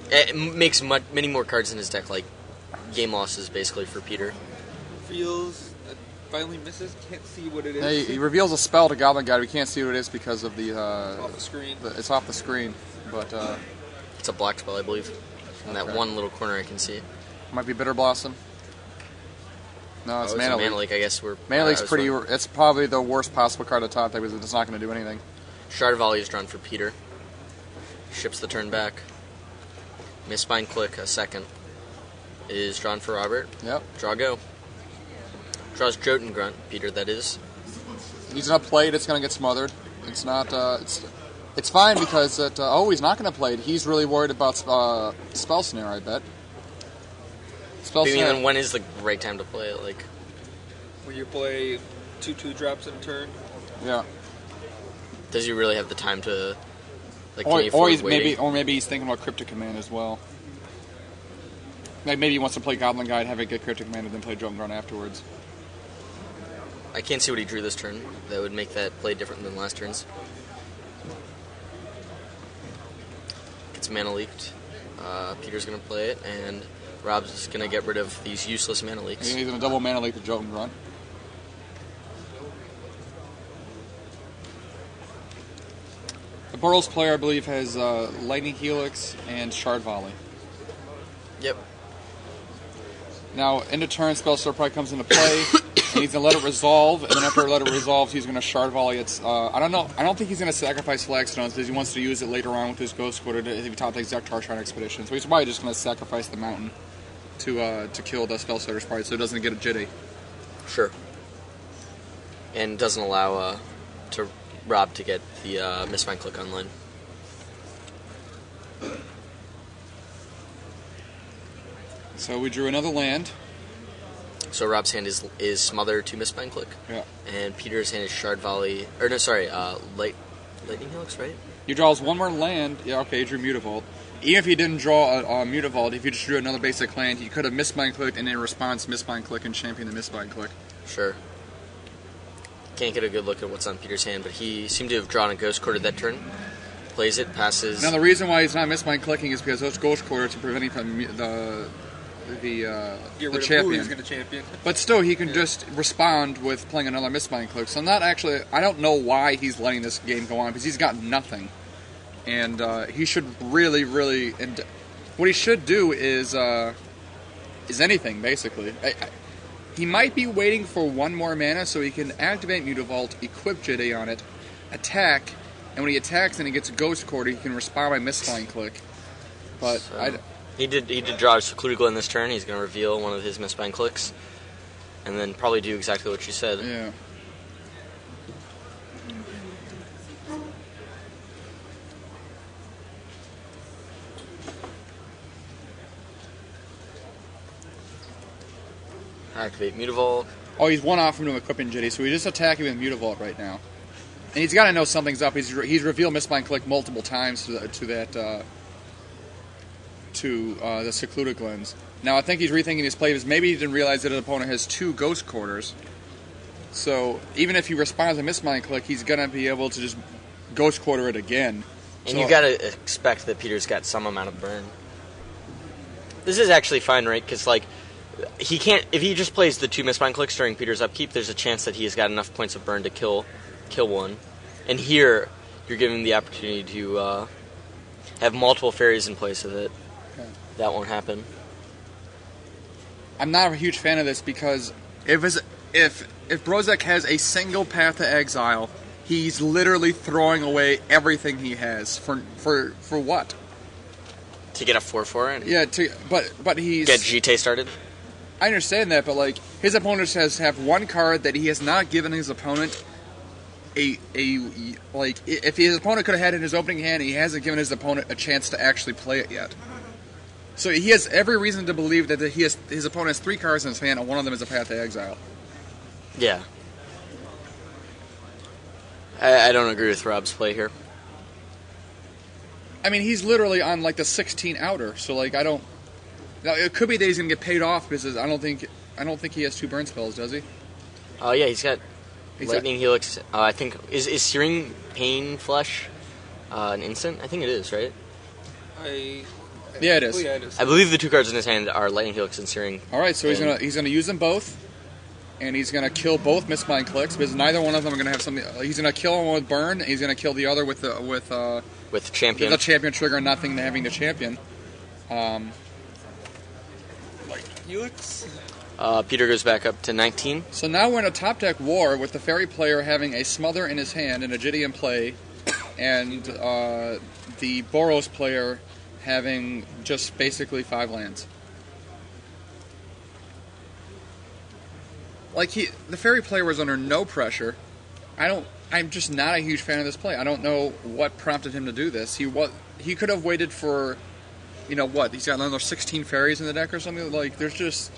It makes many more cards in his deck, like game losses, basically, for Peter. Feels... finally misses. Can't see what it is. Hey, he reveals a spell to Goblin Guide. We can't see what it is because of the... off the screen. It's off the screen, but... It's a black spell, I believe. From that one little corner I can see. Might be Bitter Blossom. No, it's Mana Leak. Mana Leak, I guess. Mana Leak's pretty... It's probably the worst possible card to top deck because it's not going to do anything. Shard Volley is drawn for Peter. Ships the turn back. Misspine Click, a second, is drawn for Robert. Yep. Draw go. Draws Jotun Grunt, Peter, that is. He's going to play it, it's going to get smothered. It's not... It's fine because he's not going to play it. He's really worried about Spell Snare, I bet. Then when is the right time to play it? Like, when you play 2/2 drops in turn. Yeah. Does he really have the time to? Like, maybe he's thinking about Cryptic Command as well. Like maybe he wants to play Goblin Guide, have it get Cryptic Command, and then play Jotun Grunt afterwards. I can't see what he drew this turn. That would make that play different than last turns. Gets Mana Leaked. Peter's going to play it, and Rob's going to get rid of these useless Mana Leaks. He's going to double Mana Leak the Jotun Grunt. The Burrows player, I believe, has Lightning Helix and Shard Volley. Yep. Now, end of turn, Spell Snare probably comes into play, and he's going to let it resolve, and then after he let it resolve, he's going to Shard Volley. I don't know. I don't think he's going to sacrifice Flagstones because he wants to use it later on with his Ghost Quarter if he top takes Zektar Shrine Expedition. So he's probably just going to sacrifice the mountain to kill the Spell Snare Sprite so it doesn't get a Jitty. Sure. And doesn't allow Rob to get the Misspine Click online. So we drew another land. So Rob's hand is Smother to Misspine Click. Yeah. And Peter's hand is Shard Volley. Or no, sorry, Lightning Helix, right? He draws one more land. Yeah, okay, he drew Medevoort. Even if he didn't draw a Medevoort, if he just drew another basic land, he could have Misspine Clicked and in response Misspine Click and championed the Misspine Click. Sure. Can't get a good look at what's on Peter's hand, but he seemed to have drawn a Ghost Quarter that turn. Plays it, passes. Now the reason why he's not Misspine Clicking is because those Ghost Quarters are preventing from the champion. Who's going to champion. But still, he can just respond with playing another Misspine Click. So I don't know why he's letting this game go on, because he's got nothing. And he should really, what he should do is anything, basically. He might be waiting for one more mana so he can activate Medevoort, equip Jitty on it, attack, and when he attacks and he gets a Ghost Quarter, he can respond by Misspine Click. But so, he did draw a Secluded Glen this turn. He's going to reveal one of his Misspine Clicks, and then probably do exactly what you said. Yeah. Activate Medevoort. Oh, he's one off from equipping Jitty, so he's just attacking with Medevoort right now. And he's got to know something's up. He's revealed Misspine Click multiple times to the Secluded Glens. Now I think he's rethinking his play because maybe he didn't realize that his opponent has 2 Ghost Quarters. So even if he responds to Misspine Click, he's gonna be able to just Ghost Quarter it again. And so, you gotta expect that Peter's got some amount of burn. This is actually fine, right? Because like he can't. If he just plays the 2 Misspine Clicks during Peter's upkeep, there's a chance that he has got enough points of burn to kill one. And here you're giving him the opportunity to have multiple fairies in place of it. Okay. That won't happen. I'm not a huge fan of this because if Brozek has a single path to exile, he's literally throwing away everything he has for what? To get a 4/4 in? Yeah, but he's get GT started. I understand that, but like his opponent has have one card that he has not given his opponent like if his opponent could have had it in his opening hand, he hasn't given his opponent a chance to actually play it yet. So he has every reason to believe that his opponent has 3 cards in his hand, and one of them is a path to exile. Yeah. I don't agree with Rob's play here. I mean, he's literally on like the 16 outer, so like I don't. Now it could be that he's gonna get paid off because I don't think he has 2 burn spells, does he? Oh yeah, he's got Lightning Helix. I think is Searing Pain Flesh an instant? I think it is, right? I Yeah, it is. Oh, yeah, it is. I believe the 2 cards in his hand are Lightning Helix and Searing. All right, so And- he's gonna use them both, and he's gonna kill both Mistbind Clicks because neither one of them are gonna have something. He's gonna kill one with Burn, and he's gonna kill the other with Champion. the Champion trigger and nothing having the Champion. Helix? Peter goes back up to 19. So now we're in a top deck war with the Fairy player having a Smother in his hand and a Jitty in play, and the Boros player having just basically 5 lands. Like the Fairy player was under no pressure. I'm just not a huge fan of this play. I don't know what prompted him to do this. He could have waited for, what? He's got another 16 fairies in the deck or something. Like there's just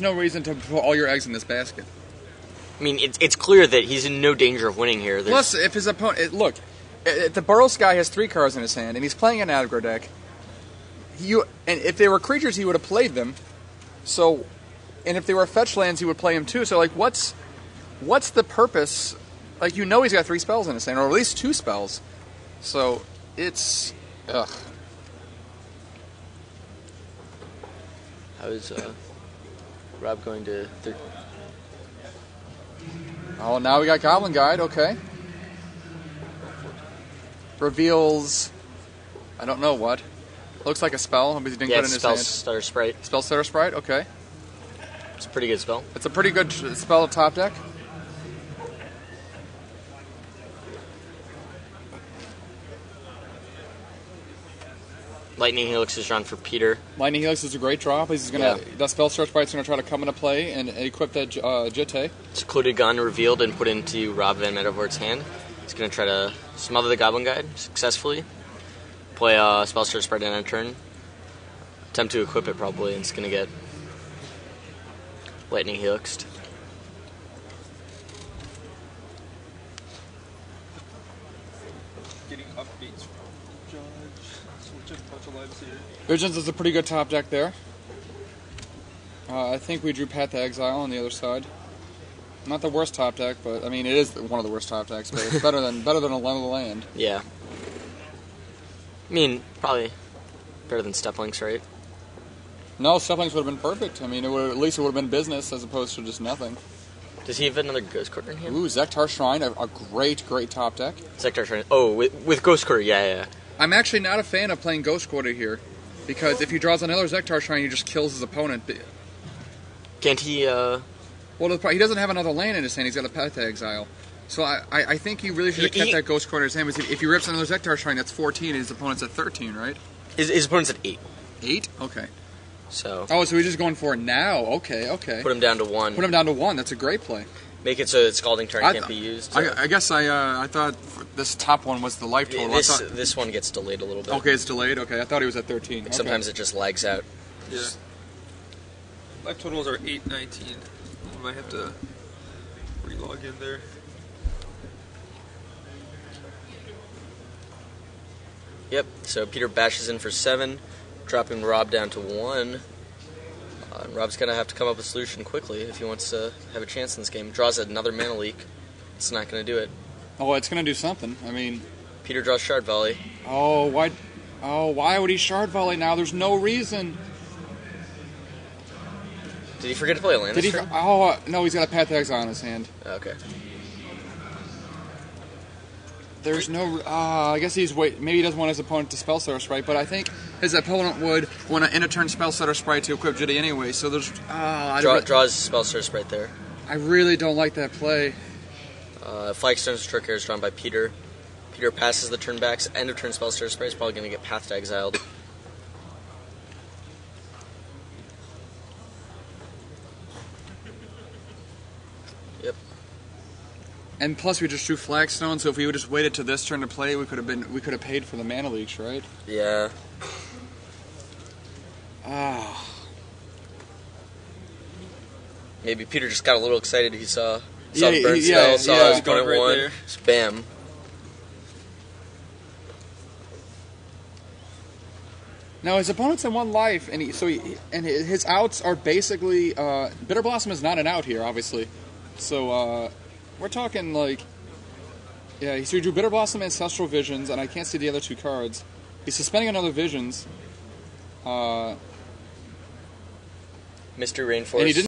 no reason to put all your eggs in this basket. I mean, it's clear that he's in no danger of winning here. Plus, if his opponent the Boros guy has 3 cards in his hand and he's playing an aggro deck. And if they were creatures, he would have played them. So, and if they were fetch lands, he would play them too. So, like, what's the purpose? Like, he's got 3 spells in his hand, or at least 2 spells. So, it's ugh. How is Rob going to... Oh, now we got Goblin Guide. Okay. Reveals, I don't know what. Looks like a spell. He didn't put it in his hand. Spellstutter Sprite. Spellstutter Sprite. Okay. It's a pretty good spell. It's a pretty good spell to top deck. Lightning Helix is drawn for Peter. Lightning Helix is a great draw. He's gonna that Spellstutter Sprite's gonna try to come into play and equip that Jitte. Secluded Gun revealed and put into Rob Van Medevoort's hand. He's going to try to smother the Goblin Guide successfully. Play Spellstutter Sprite in a turn. Attempt to equip it probably, and it's going to get Lightning Helixed. Getting updates from Judge. Switching a bunch of lives here. Visions is a pretty good top deck there. I think we drew Path to Exile on the other side. Not the worst top deck, but I mean it is one of the worst top decks. But it's better than a land. Yeah. I mean, probably better than Steplinks, right? No, Steplinks would have been perfect. I mean, at least it would have been business as opposed to just nothing. Does he have another Ghost Quarter in hand? Ooh, Zektar Shrine, a great top deck. Zektar Shrine. Oh, with Ghost Quarter, yeah. I'm actually not a fan of playing Ghost Quarter here, because if he draws another Zektar Shrine, he just kills his opponent. Can't he, Well, he doesn't have another land in his hand. He's got a Path to Exile. So I think he really should have kept that Ghost Quarter in his hand. Because if he rips another Zektar Shrine, that's 14, and his opponent's at 13, right? His opponent's at 8. 8? Okay. So he's just going for it now. Okay. Put him down to 1. Put him down to 1. That's a great play. Make it so that Scalding Turn can't be used. I guess I thought this top one was the life total. This one gets delayed a little bit. Okay, it's delayed. Okay, I thought he was at 13. Like sometimes it just lags out. Yeah. Life totals are 819. You might have to re-log in there. Yep, so Peter bashes in for 7, dropping Rob down to 1. And Rob's going to have to come up with a solution quickly if he wants to have a chance in this game. Draws another mana leak. It's not going to do it. Oh, it's going to do something. I mean... Peter draws Shard Volley. Oh, why would he Shard Volley now? There's no reason. Did he forget to play a land this turn? Oh, no, he's got a Path to Exile in his hand. Okay. There's no... I guess maybe he doesn't want his opponent to Spellstutter Sprite, but I think his opponent would want to end-a-turn Spellstutter Sprite to equip Jitty anyway, so there's... Draws Spellstutter Sprite there. I really don't like that play. Flagstone's Trick Hair is drawn by Peter. Peter passes the turn backs. End-of-turn Spellstutter Sprite is probably going to get Path to Exiled. Yep. And plus, we just drew Flagstone, so if we would just waited to this turn to play, we could have paid for the mana leaks, right? Yeah. Maybe Peter just got a little excited. He saw the burn spell, saw his opponent right won. there. Spam. Now his opponent's in 1 life, and his outs are basically Bitter Blossom is not an out here, obviously. So we're talking like, yeah. So he drew Bitter Blossom, Ancestral Visions, and I can't see the other 2 cards. He's suspending another Visions. Mystery Rainforest. And he didn't